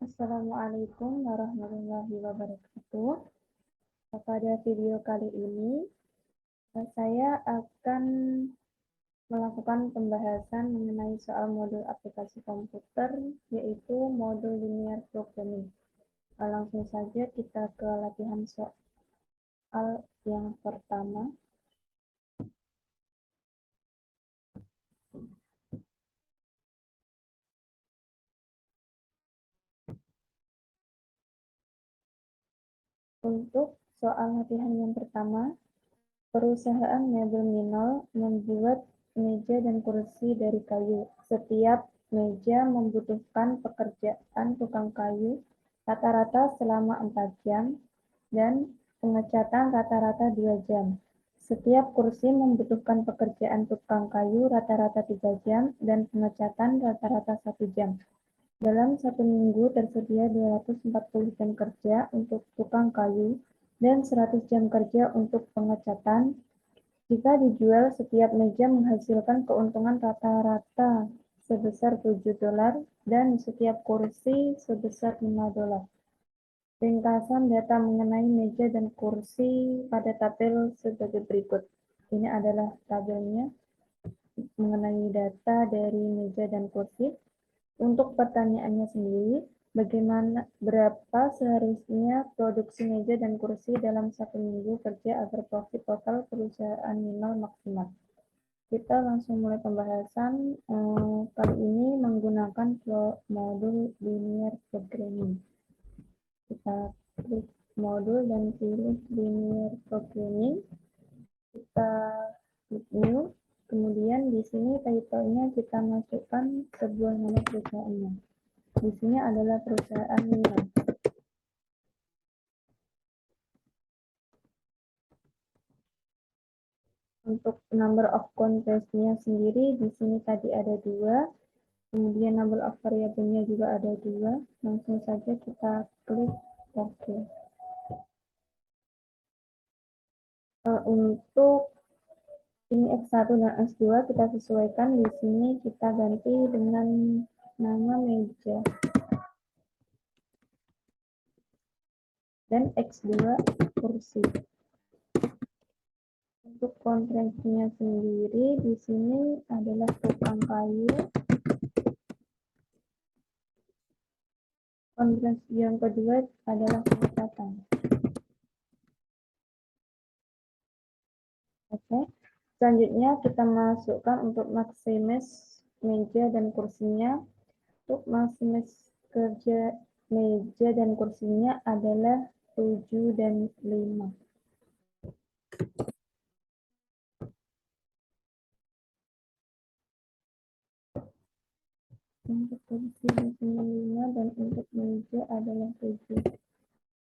Assalamualaikum warahmatullahi wabarakatuh. Pada video kali ini, saya akan melakukan pembahasan mengenai soal modul aplikasi komputer, yaitu modul linear programming. Langsung saja kita ke latihan soal yang pertama. Untuk soal latihan yang pertama, perusahaan mebel Minol membuat meja dan kursi dari kayu. Setiap meja membutuhkan pekerjaan tukang kayu rata-rata selama 4 jam dan pengecatan rata-rata 2 jam. Setiap kursi membutuhkan pekerjaan tukang kayu rata-rata 3 jam dan pengecatan rata-rata 1 jam. Dalam 1 minggu tersedia 240 jam kerja untuk tukang kayu dan 100 jam kerja untuk pengecatan. Jika dijual, setiap meja menghasilkan keuntungan rata-rata sebesar $7 dan setiap kursi sebesar $5. Ringkasan data mengenai meja dan kursi pada tabel sebagai berikut. Ini adalah tabelnya mengenai data dari meja dan kursi. Untuk pertanyaannya sendiri, berapa seharusnya produksi meja dan kursi dalam 1 minggu kerja agar profit total perusahaan Minol maksimal? Kita langsung mulai pembahasan. Kali ini menggunakan modul linear programming. Kita klik modul dan pilih linear programming. Kita klik new. Kemudian di sini title-nya kita masukkan sebuah nama perusahaannya. Di sini adalah perusahaan Minol. Untuk number of contracts-nya sendiri di sini tadi ada 2. Kemudian number of variabelnya juga ada 2. Langsung saja kita klik OK. Untuk ini X1 dan X2 kita sesuaikan. Di sini kita ganti dengan nama meja. Dan X2 kursi. Untuk kontraknya sendiri di sini adalah tukang kayu. Kontrak yang kedua adalah pengecatan. Oke. Selanjutnya kita masukkan untuk maksimis meja dan kursinya. Untuk maksimis kerja meja dan kursinya adalah 7 dan 5. Untuk kursi di sini 5 dan untuk meja adalah 7.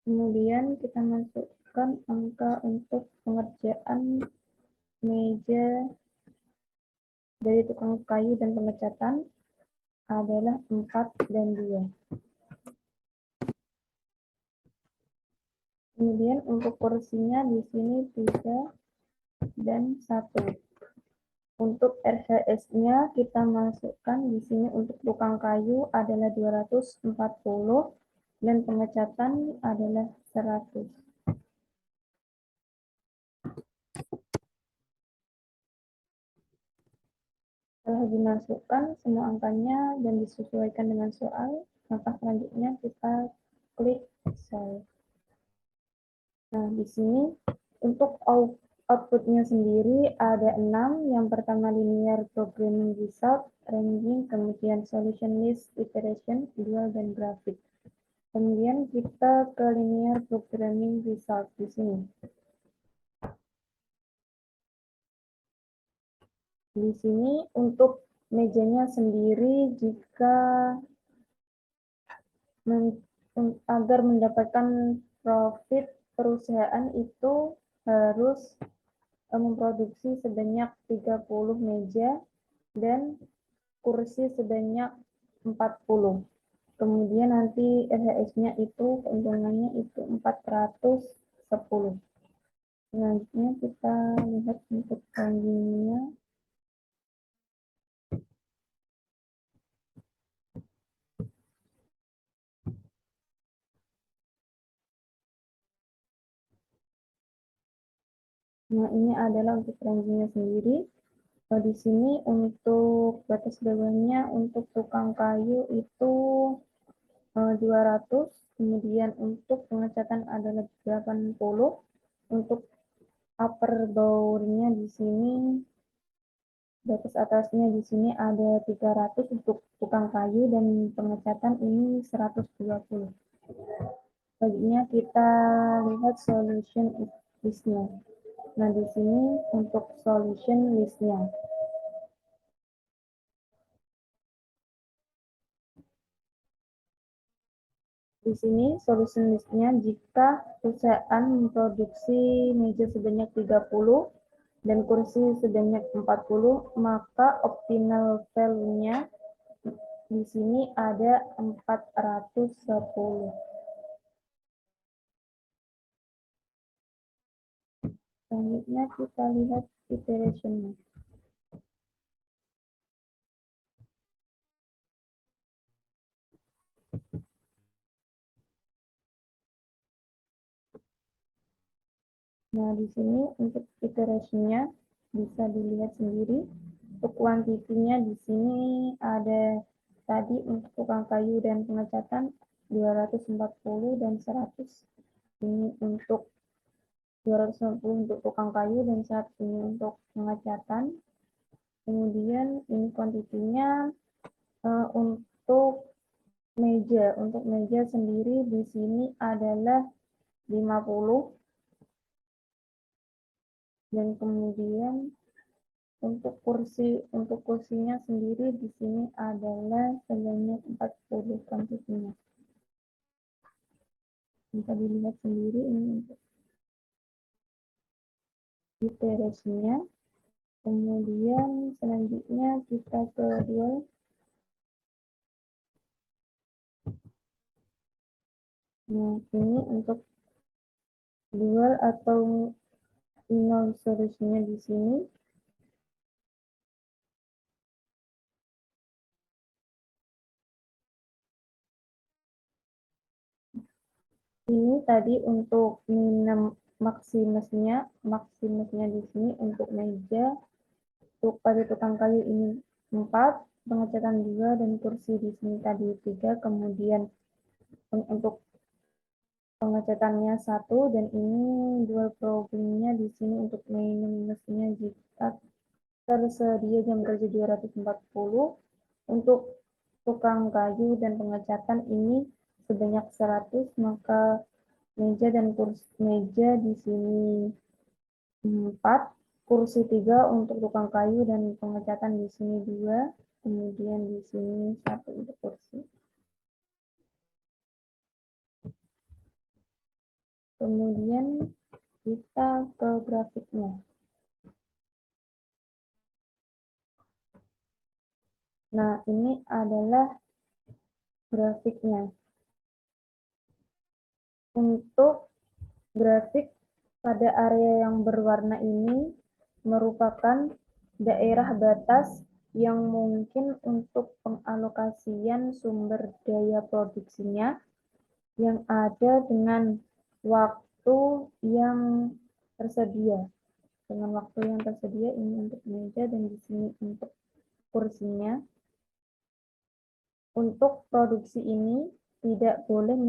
Kemudian kita masukkan angka untuk pengerjaan meja dari tukang kayu dan pengecatan adalah 4 dan 2. Kemudian untuk kursinya di sini 3 dan 1. Untuk RHS-nya kita masukkan di sini untuk tukang kayu adalah 240 dan pengecatan adalah 100. Setelah dimasukkan semua angkanya dan disesuaikan dengan soal, maka selanjutnya kita klik save. Nah, di sini untuk outputnya sendiri ada 6. Yang pertama linear programming result, ranging, kemudian solution list, iteration, dual, dan grafik. Kemudian kita ke linear programming result di sini. Di sini untuk mejanya sendiri jika agar mendapatkan profit perusahaan itu harus memproduksi sebanyak 30 meja dan kursi sebanyak 40. Kemudian nanti RHS-nya itu keuntungannya itu 410. Selanjutnya kita lihat untuk ranking-nya. Nah, ini adalah untuk range-nya sendiri. Di sini untuk batas bawahnya untuk tukang kayu itu 200, kemudian untuk pengecatan adalah 80, untuk upper boundnya di sini, batas atasnya di sini ada 300 untuk tukang kayu dan pengecatan ini 120. Selanjutnya kita lihat solution listnya. Nah, di sini untuk solution listnya. Di sini solution listnya, jika perusahaan memproduksi meja sebanyak 30 dan kursi sebanyak 40, maka optimal value-nya di sini ada 410. Selanjutnya kita lihat iteration-nya. Nah, di sini untuk iteration-nya bisa dilihat sendiri. Untuk kuantitinya di sini ada tadi untuk tukang kayu dan pengecatan 240 dan 100. Ini untuk 250 untuk tukang kayu dan 100 ini untuk pengecatan. Kemudian ini kuantitinya untuk meja sendiri di sini adalah 50, dan kemudian untuk kursinya sendiri di sini adalah sebanyak 40 kuantitinya. Bisa dilihat sendiri ini untuk iterasinya. Kemudian selanjutnya kita ke dual. Nah, ini untuk dual atau final solusinya di sini. Ini tadi untuk maksimusnya di sini untuk meja, untuk pada tukang kayu ini 4, pengecatan 2, dan kursi di sini tadi 3, kemudian untuk pengecatannya 1, dan ini dual problemnya di sini untuk minusnya jika tersedia jam kerja 240, untuk tukang kayu dan pengecatan ini sebanyak 100, maka meja di sini 4, kursi 3 untuk tukang kayu dan pengecatan di sini 2, kemudian di sini 1 untuk kursi. Kemudian kita ke grafiknya. Nah, ini adalah grafiknya. Untuk grafik pada area yang berwarna ini merupakan daerah batas yang mungkin untuk pengalokasian sumber daya produksinya yang ada dengan waktu yang tersedia. Dengan waktu yang tersedia ini untuk meja dan di sini untuk kursinya. Untuk produksi ini tidak boleh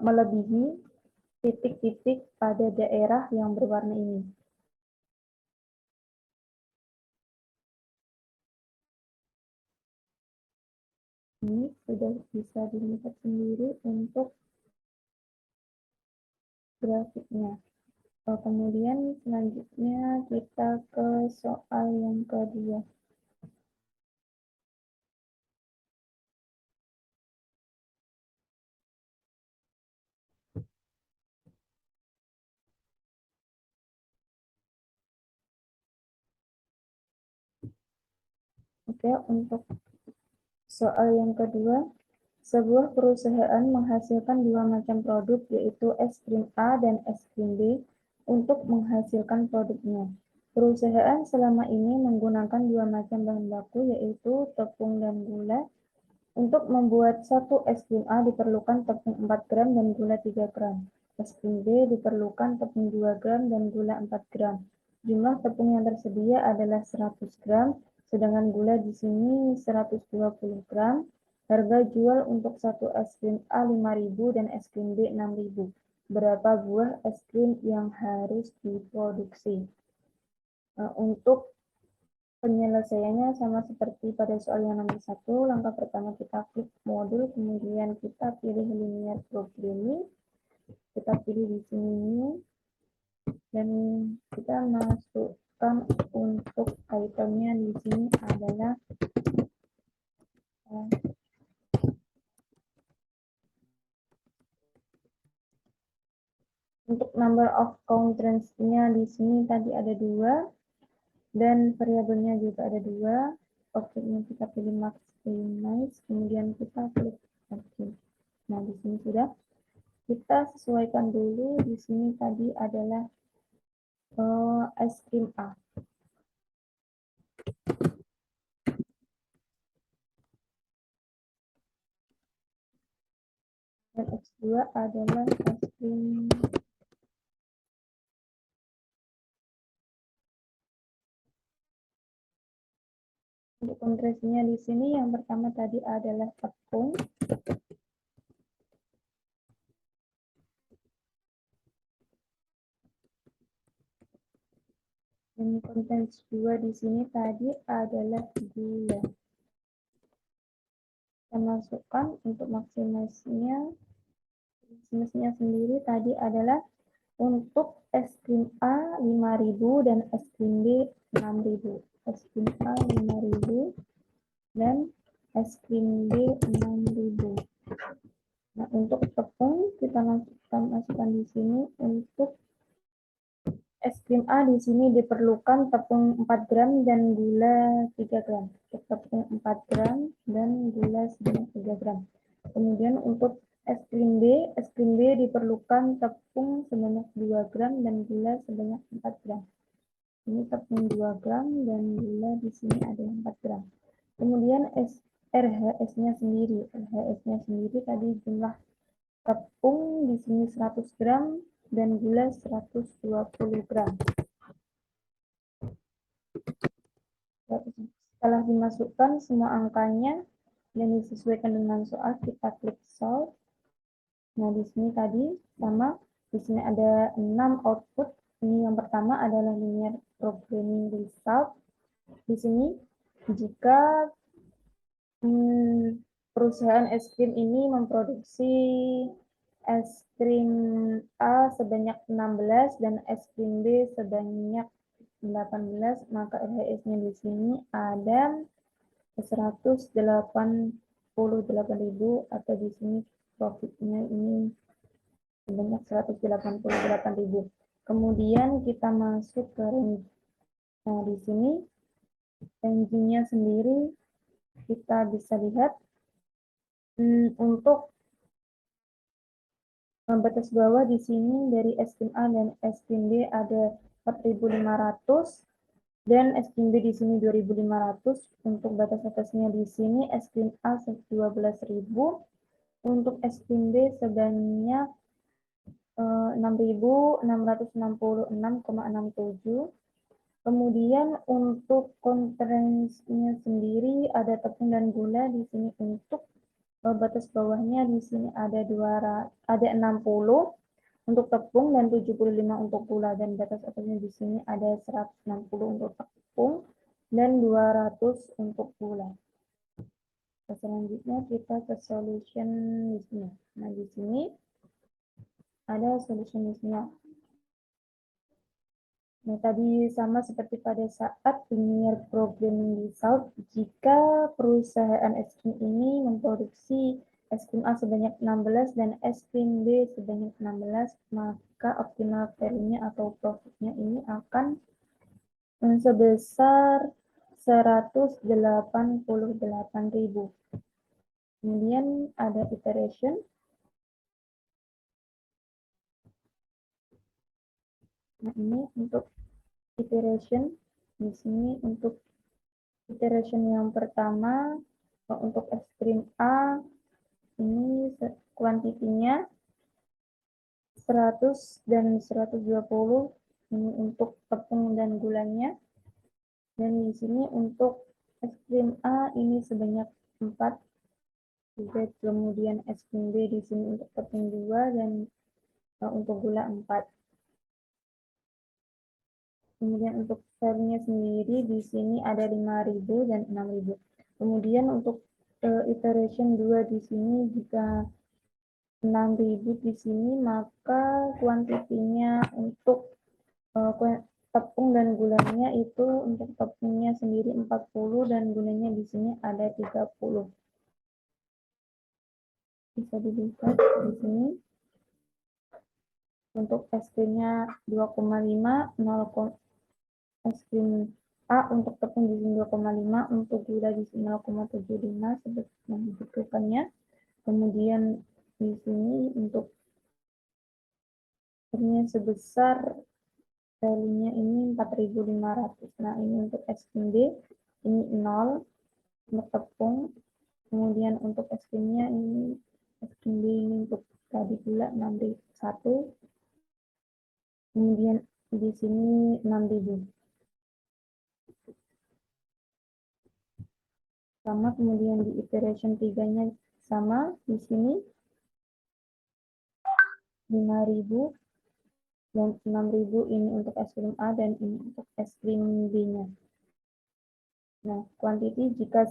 melebihi titik-titik pada daerah yang berwarna ini. Ini sudah bisa dilihat sendiri untuk grafiknya. Kemudian selanjutnya kita ke soal yang kedua. Oke, untuk soal yang kedua, sebuah perusahaan menghasilkan dua macam produk, yaitu es krim A dan es krim B, untuk menghasilkan produknya. Perusahaan selama ini menggunakan dua macam bahan baku, yaitu tepung dan gula. Untuk membuat satu es krim A diperlukan tepung 4 gram dan gula 3 gram. es krim B diperlukan tepung 2 gram dan gula 4 gram. Jumlah tepung yang tersedia adalah 100 gram, sedangkan gula di sini 120 gram. Harga jual untuk satu es krim A 5.000 dan es krim B 6.000. Berapa buah es krim yang harus diproduksi? Untuk penyelesaiannya sama seperti pada soal yang nomor 1. Langkah pertama kita klik modul, kemudian kita pilih linear programming. Kita pilih di sini new, dan kita masukkan untuk itemnya di sini adalah untuk number of countersnya di sini tadi ada 2 dan variabelnya juga ada 2. Objeknya kita pilih maximize, kemudian kita klik oke. Nah, di sini sudah. Kita sesuaikan dulu. Di sini tadi adalah es krim A. Dan X2 adalah es krim untuk kontrasinya di sini yang pertama tadi adalah tepung. Dan konten 2 di sini tadi adalah gula. Kita masukkan untuk maksimalnya sendiri tadi adalah untuk es krim A 5.000 dan es krim B 6.000. Es krim A 5.000 dan es krim B 6.000. Nah, untuk tepung kita masukkan di sini. Untuk es krim A di sini diperlukan tepung 4 gram dan gula 3 gram. Tepung 4 gram dan gula sebanyak 3 gram. Kemudian untuk es krim B diperlukan tepung sebanyak 2 gram dan gula sebanyak 4 gram. Ini tepung 2 gram dan gula di sini ada 4 gram. Kemudian RHS-nya sendiri. RHS-nya sendiri tadi jumlah tepung di sini 100 gram dan gula 120 gram. Setelah dimasukkan semua angkanya dan disesuaikan dengan soal, kita klik solve. Nah, di sini tadi sama, di sini ada 6 output. Ini yang pertama adalah linear programming result. Di sini jika perusahaan es krim ini memproduksi es krim A sebanyak 16 dan es krim B sebanyak 18, maka RHS-nya di sini ada 188.000 atau di sini profitnya ini sebanyak 188.000. Kemudian kita masuk ke range. Nah, di sini range-nya sendiri kita bisa lihat untuk batas bawah di sini dari es krim A dan es krim B ada 4.500 dan es krim B di sini 2.500. Untuk batas atasnya di sini es krim A 12.000. Untuk es krim B sebanyak 6.666,67. Kemudian untuk kontrasnya sendiri ada tepung dan gula di sini. Untuk batas bawahnya di sini ada 60 untuk tepung dan 75 untuk gula, dan batas atasnya di sini ada 160 untuk tepung dan 200 untuk gula. Selanjutnya kita ke solution listnya. Nah, di sini ada solution listnya. Nah, tadi sama seperti pada saat linear programming result, jika perusahaan es krim ini memproduksi es krim A sebanyak 16 dan es krim B sebanyak 16, maka optimal value-nya atau profitnya ini akan sebesar 188.000. Kemudian ada iteration. Nah, ini untuk iteration. Di sini untuk iteration yang pertama untuk es krim A ini kuantitinya 100 dan 120 ini untuk tepung dan gulanya. Dan di sini untuk es krim A ini sebanyak 4. Juga kemudian es krim B di sini untuk tepung 2 dan untuk gula 4. Kemudian untuk filenya sendiri di sini ada 5.000 dan 6.000. Kemudian untuk iteration 2 di sini jika 6.000 di sini maka kuantitinya untuk tepung dan gulanya itu untuk tepungnya sendiri 40 dan gulanya di sini ada 30. Bisa dilihat di sini. Untuk es krimnya 2,5, es krim A untuk tepung di sini 2,5, untuk gula di sini 0,75 seperti yang dibutuhkannya. Kemudian di sini untuk airnya sebesar value-nya ini 4.500. Nah, ini untuk es krim B ini 0 untuk tepung. Kemudian untuk es krimnya ini es krim B ini untuk tadi gula 6.1. Kemudian di sini 6.000. Sama, kemudian di iteration 3-nya sama, di sini 5.000 dan 6.000 ini untuk es krim A dan ini untuk es krim B-nya. Nah, quantity jika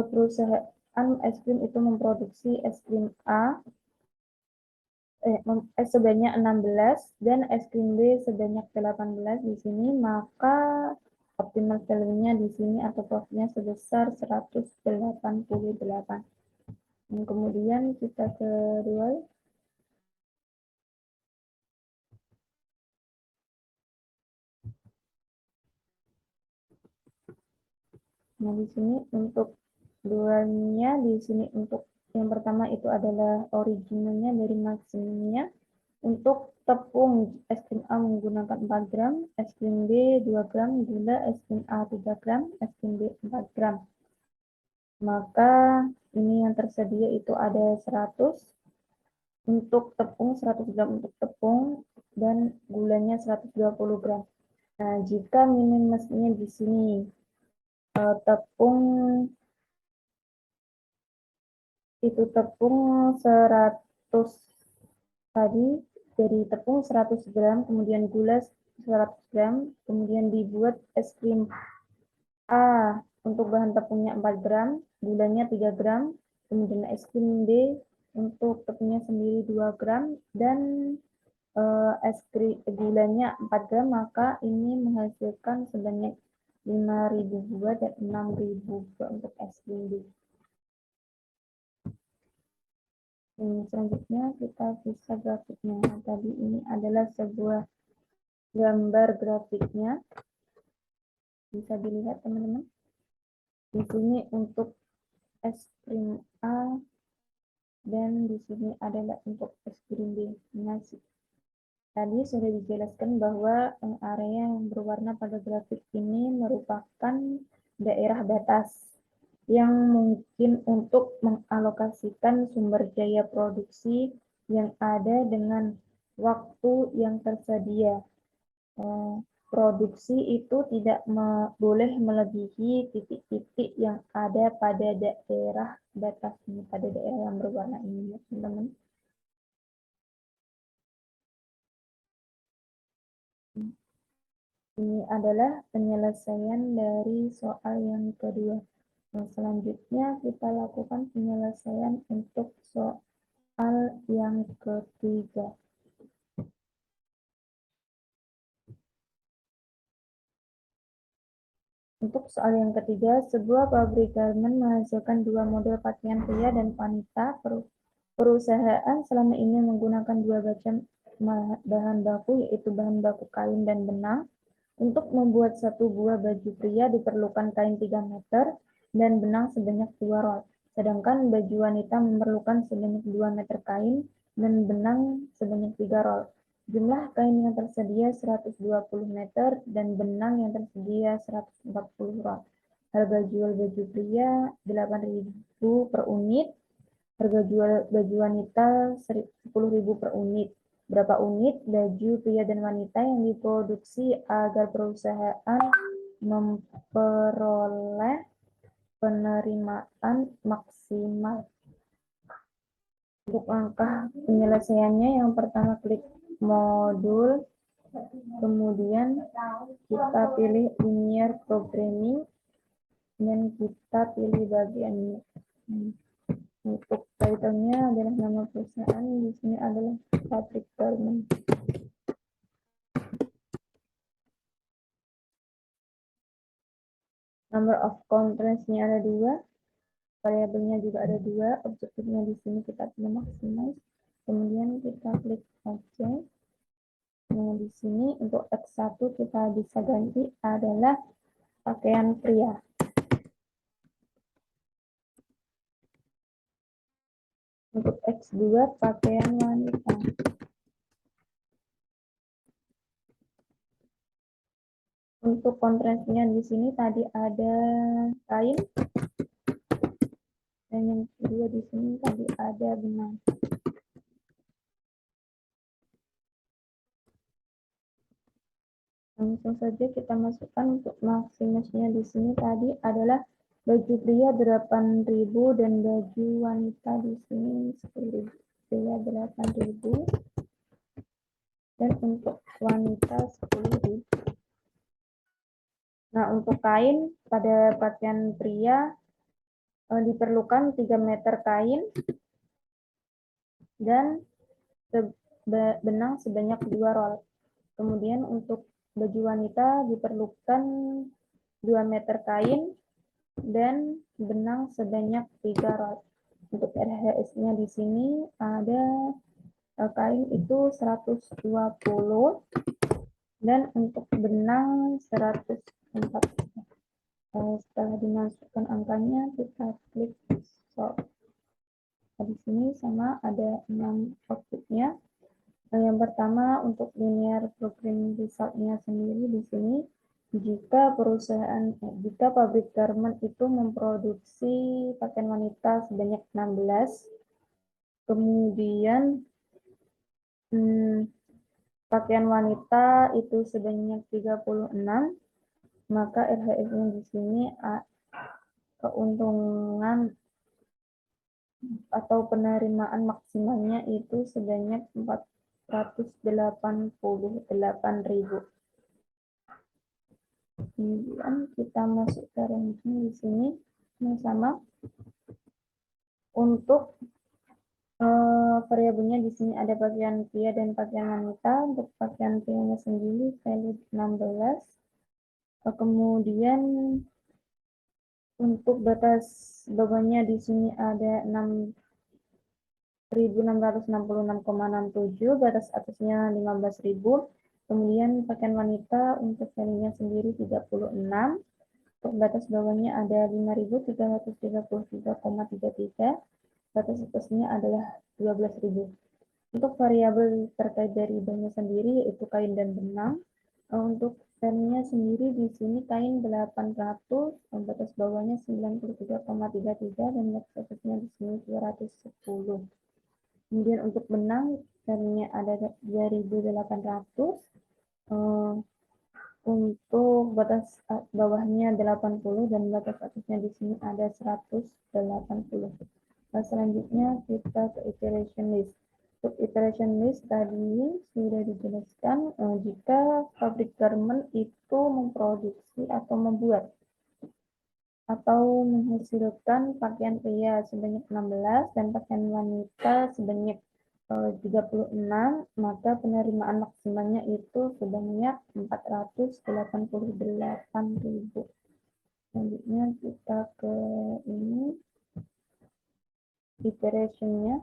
perusahaan es krim itu memproduksi es krim A sebanyak 16 dan es krim B sebanyak 18 di sini, maka optimal value-nya di sini atau profitnya sebesar 188. Dan kemudian kita kedua. Nah, di sini untuk duanya di sini untuk yang pertama itu adalah originalnya dari maksimumnya. Untuk tepung es krim A menggunakan 4 gram, es krim B 2 gram, gula es krim A 3 gram, es krim B 4 gram. Maka ini yang tersedia itu ada 100 untuk tepung, 100 gram untuk tepung, dan gulanya 120 gram. Nah, jika minusnya di sini tepung itu tepung 100 tadi, dari tepung 100 gram, kemudian gula 100 gram, kemudian dibuat es krim A untuk bahan tepungnya 4 gram, gulanya 3 gram, kemudian es krim B untuk tepungnya sendiri 2 gram, dan es krim gulanya 4 gram, maka ini menghasilkan sebanyak 5.000 buah dan 6.000 buah untuk es krim B. Selanjutnya kita bisa grafiknya. Tadi ini adalah sebuah gambar grafiknya. Bisa dilihat teman-teman. Di sini untuk es krim A dan di sini adalah untuk es krim B. Nah, tadi sudah dijelaskan bahwa area yang berwarna pada grafik ini merupakan daerah batas yang mungkin untuk mengalokasikan sumber daya produksi yang ada dengan waktu yang tersedia. Produksi itu tidak boleh melebihi titik-titik yang ada pada daerah batas ini, pada daerah yang berwarna ini, ya teman-teman. Ini adalah penyelesaian dari soal yang kedua. Nah, selanjutnya kita lakukan penyelesaian untuk soal yang ketiga. Untuk soal yang ketiga, sebuah pabrik garmen menghasilkan 2 model pakaian pria dan wanita. Perusahaan selama ini menggunakan 2 macam bahan baku, yaitu bahan baku kain dan benang. Untuk membuat 1 buah baju pria diperlukan kain 3 meter dan benang sebanyak 2 roll. Sedangkan baju wanita memerlukan sebanyak 2 meter kain dan benang sebanyak 3 roll. Jumlah kain yang tersedia 120 meter dan benang yang tersedia 140 roll. Harga jual baju pria 8.000 per unit, Harga jual baju wanita 10.000 per unit. Berapa unit baju pria dan wanita yang diproduksi agar perusahaan memperoleh penerimaan maksimal? Untuk langkah penyelesaiannya, yang pertama klik modul, kemudian kita pilih linear programming, dan kita pilih bagian ini. Untuk title-nya adalah nama perusahaan, di sini adalah Fabric Garment. Number of contracts-nya ada 2, variabelnya juga ada 2, objektifnya di sini kita pilih maximize, kemudian kita klik OK. Nah, di sini untuk X1 kita bisa ganti adalah pakaian pria. Untuk X2 pakaian wanita. Untuk kontrasnya di sini tadi ada kain, dan yang kedua di sini tadi ada benang. Langsung saja kita masukkan untuk maksimusnya di sini tadi adalah baju pria 8.000 dan baju wanita di sini 10.000. Pria 8.000 dan untuk wanita 10.000. Nah, untuk kain pada pakaian pria diperlukan 3 meter kain dan benang sebanyak 2 roll. Kemudian untuk baju wanita diperlukan 2 meter kain dan benang sebanyak 3 roll. Untuk RHS-nya di sini ada kain itu 120 dan untuk benang 140. Setelah dimasukkan angkanya, kita klik sort. Di sini sama ada 6 outputnya. Yang pertama untuk linear programming result-nya sendiri di sini, jika pabrik garment itu memproduksi pakaian wanita sebanyak 16, kemudian pakaian wanita itu sebanyak 36, maka RHS-nya di sini keuntungan atau penerimaan maksimalnya itu sebanyak 488.000. Kemudian kita masuk ke ranking di sini sama. Untuk variabelnya di sini ada pakaian pria dan pakaian wanita. Untuk pakaian prianya sendiri value 16. Kemudian untuk batas bawahnya di sini ada 6.666,67, batas atasnya 15.000. Kemudian pakaian wanita untuk value-nya sendiri 36. Untuk batas bawahnya ada 5.333,33. Batas atasnya adalah 12.000. Untuk variabel terkait dari bahannya sendiri yaitu kain dan benang. Untuk value-nya sendiri di sini kain 800, batas bawahnya 93,33 dan batas atasnya di sini 210. Kemudian untuk benang value-nya ada 2.800. Untuk batas bawahnya 80 dan batas atasnya di sini ada 180. Nah, selanjutnya kita ke iteration list. Untuk iteration list tadi sudah dijelaskan jika pabrik garment itu memproduksi atau membuat atau menghasilkan pakaian pria sebanyak 16 dan pakaian wanita sebanyak 36, maka penerimaan maksimalnya itu sebanyak 488.000. Selanjutnya kita ke ini iteration-nya.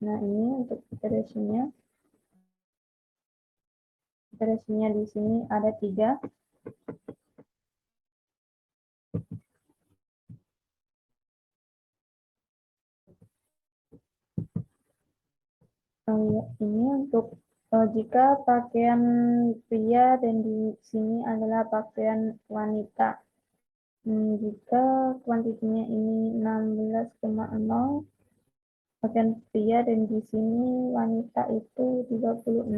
Nah, ini untuk iteration-nya. Iteration-nya di sini ada 3. Ini untuk jika pakaian pria dan di sini adalah pakaian wanita. Jika kuantitinya ini 16,0, pakaian pria dan di sini wanita itu 36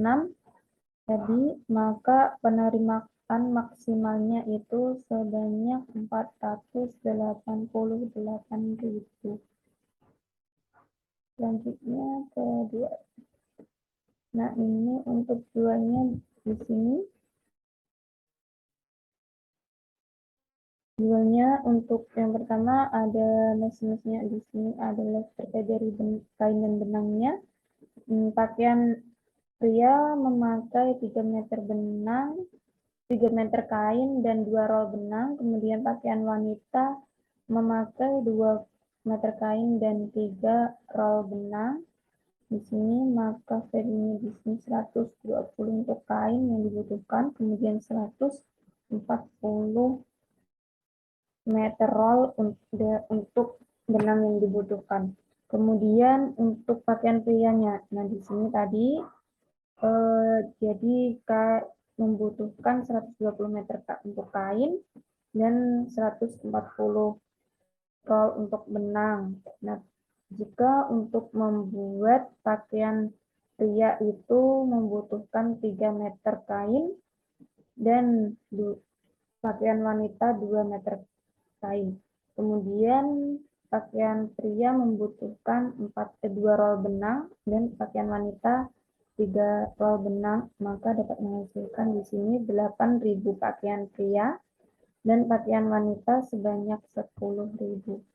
tadi, maka penerimaan maksimalnya itu sebanyak 488.000. Selanjutnya kedua. Nah, ini untuk duanya di sini. Duanya untuk yang pertama ada mesin-mesinnya di sini adalah terkait dari kain dan benangnya. Pakaian pria memakai 3 meter benang, 3 meter kain dan 2 roll benang. Kemudian pakaian wanita memakai 2 meter kain dan 3 roll benang. Di sini maka value di sini 120 untuk kain yang dibutuhkan, kemudian 140 meter roll untuk benang yang dibutuhkan. Kemudian untuk pakaian prianya, nah di sini tadi jadi membutuhkan 120 meter untuk kain dan 140 roll untuk benang. Nah, jika untuk membuat pakaian pria itu membutuhkan 3 meter kain dan pakaian wanita 2 meter kain. Kemudian pakaian pria membutuhkan 2 roll benang dan pakaian wanita 3 roll benang, maka dapat menghasilkan di sini 8.000 pakaian pria dan pakaian wanita sebanyak 10.000.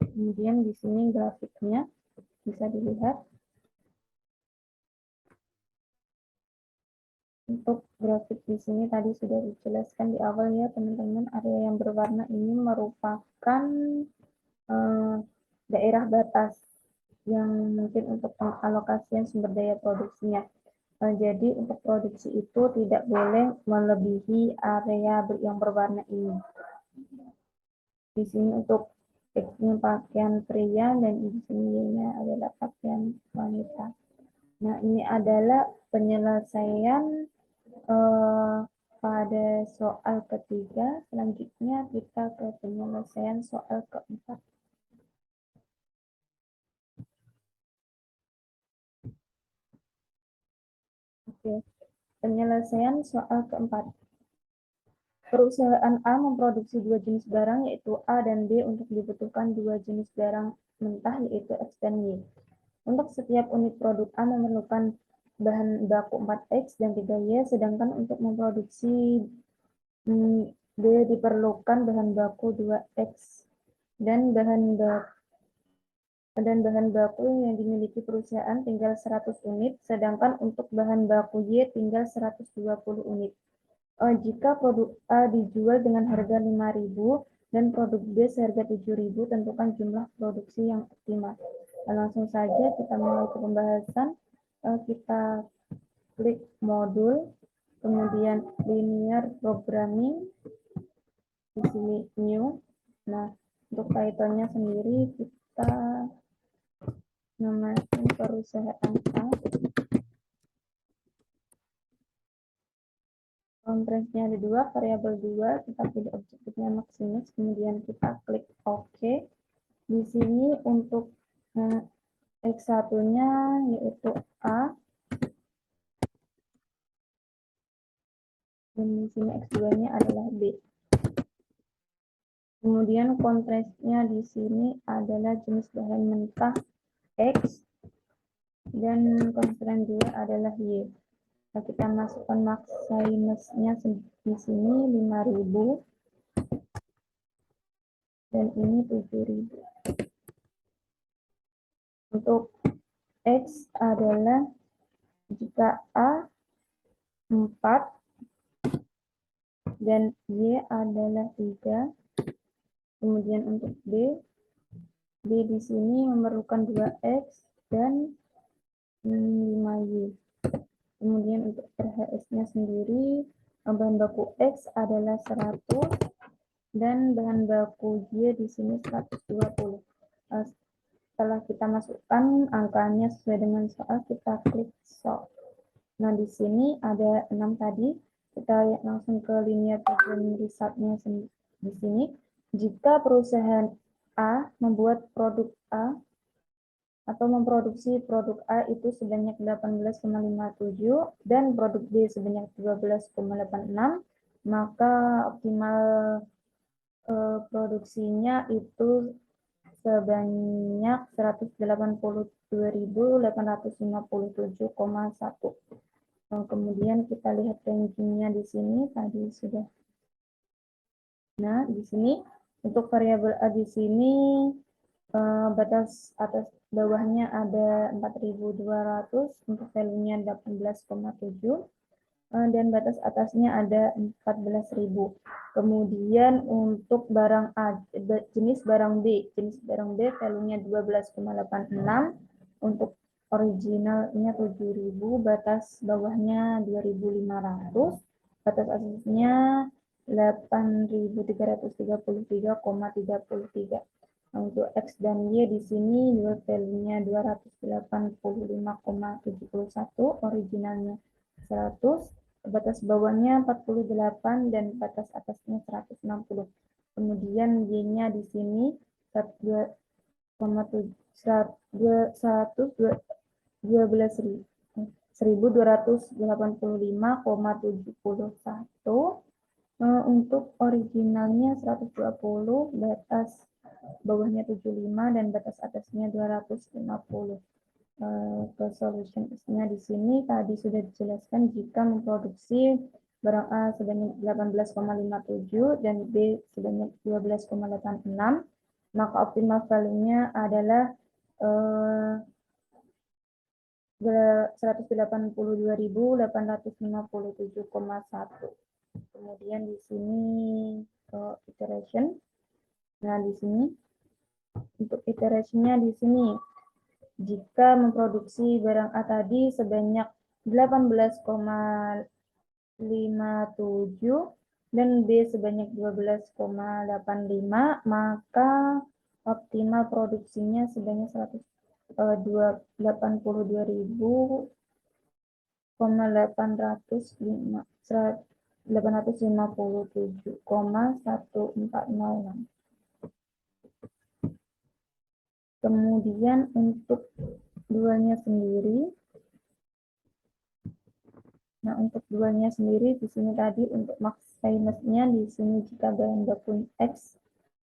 Kemudian di sini grafiknya bisa dilihat. Untuk grafik di sini tadi sudah dijelaskan di awal ya teman-teman, area yang berwarna ini merupakan daerah batas yang mungkin untuk pengalokasian sumber daya produksinya. Jadi untuk produksi itu tidak boleh melebihi area yang berwarna ini. Di sini untuk X-nya pakaian pria dan di sini adalah pakaian wanita. Nah, ini adalah penyelesaian pada soal ketiga. Selanjutnya kita ke penyelesaian soal keempat. Oke, penyelesaian soal keempat. Perusahaan A memproduksi 2 jenis barang yaitu A dan B untuk dibutuhkan 2 jenis barang mentah yaitu X dan Y. Untuk setiap unit produk A memerlukan bahan baku 4X dan 3Y, sedangkan untuk memproduksi B diperlukan bahan baku 2X dan bahan baku yang dimiliki perusahaan tinggal 100 unit, sedangkan untuk bahan baku Y tinggal 120 unit. Jika produk A dijual dengan harga 5.000 dan produk B seharga 7.000, tentukan jumlah produksi yang optimal. Langsung saja kita mulai ke pembahasan. Kita klik modul, kemudian linear programming, di sini new. Nah, untuk title-nya sendiri kita namakan perusahaan A. Constraint-nya ada 2, variabel 2, kita pilih objektifnya maksimus, kemudian kita klik OK. Di sini untuk X1-nya yaitu A, dan di sini X2-nya adalah B. Kemudian kontrasnya di sini adalah jenis bahan mentah X, dan constraint 2 adalah Y. Nah, kita masukkan maksimusnya di sini 5.000 dan ini 7.000. Untuk X adalah jika A 4 dan Y adalah 3. Kemudian untuk B di sini memerlukan 2X dan 5Y. Kemudian untuk RHS-nya sendiri, bahan baku X adalah 100 dan bahan baku Y di sini 120. Setelah kita masukkan angkanya sesuai dengan soal, kita klik solve. Nah, di sini ada 6 tadi. Kita langsung ke linear programming result-nya di sini. Jika perusahaan A membuat produk A atau memproduksi produk A itu sebanyak 18,57 dan produk B sebanyak 12,86, maka optimal produksinya itu sebanyak 182.857,1. Kemudian kita lihat rankingnya di sini tadi sudah. Nah, di sini untuk variabel A di sini batas atas bawahnya ada 4.200 untuk value-nya 18,7 dan batas atasnya ada 14.000. Kemudian untuk barang A, jenis barang B value-nya 12,86, untuk originalnya 7.000, batas bawahnya 2.500, batas atasnya 8.333,33. Untuk X dan Y di sini value-nya 285,71, originalnya 100, batas bawahnya 48 dan batas atasnya 160. Kemudian Y-nya di sini 1.285,71. Untuk originalnya 120, batas bawahnya 75 dan batas atasnya 250. Ke solution-nya di sini tadi sudah dijelaskan jika memproduksi barang A sebanyak 18,57 dan B sebanyak 12,86, maka optimal value-nya adalah 182.857,1. Kemudian di sini iteration. Nah, di sini untuk iteration-nya di sini jika memproduksi barang A tadi sebanyak 18,57 dan B sebanyak 12,85, maka optimal produksinya sebanyak 857,140. Kemudian untuk duanya sendiri, di sini tadi untuk max minusnya di sini jika bahan baku X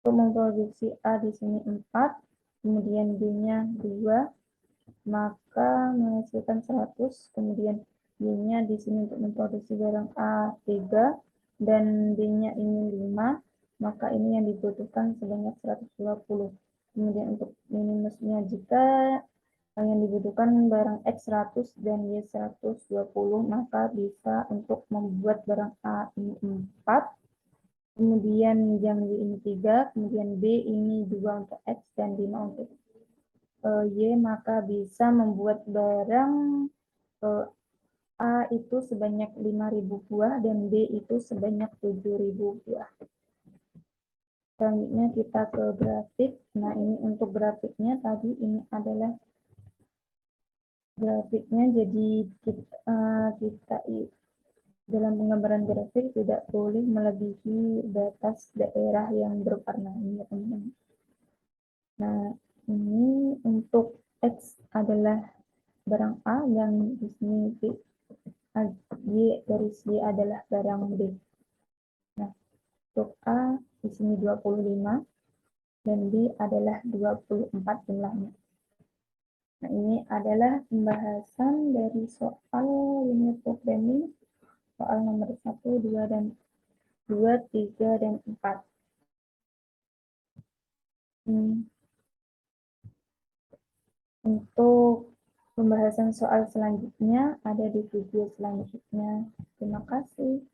untuk memproduksi A di sini 4, kemudian B-nya 2, maka menghasilkan 100, kemudian Y-nya di sini untuk memproduksi barang A 3 dan B-nya ini 5, maka ini yang dibutuhkan sebanyak 120. Kemudian untuk minusnya jika yang dibutuhkan barang X 100 dan Y 120, maka bisa untuk membuat barang A ini 4, kemudian yang Y ini 3, kemudian B ini 2 untuk X dan 5 untuk Y, maka bisa membuat barang A itu sebanyak 5.000 buah dan B itu sebanyak 7.000 buah. Selanjutnya kita ke grafik. Nah, ini untuk grafiknya tadi ini adalah grafiknya. Jadi kita dalam penggambaran grafik tidak boleh melebihi batas daerah yang berwarna ini, teman-teman. Nah, ini untuk X adalah barang A dan di sini Y garis Y adalah barang B. Nah, untuk A di sini 25 dan B adalah 24 jumlahnya. Nah, ini adalah pembahasan dari soal linear programming, soal nomor 1, 2, dan 2, 3, dan 4. Untuk pembahasan soal selanjutnya ada di video selanjutnya. Terima kasih.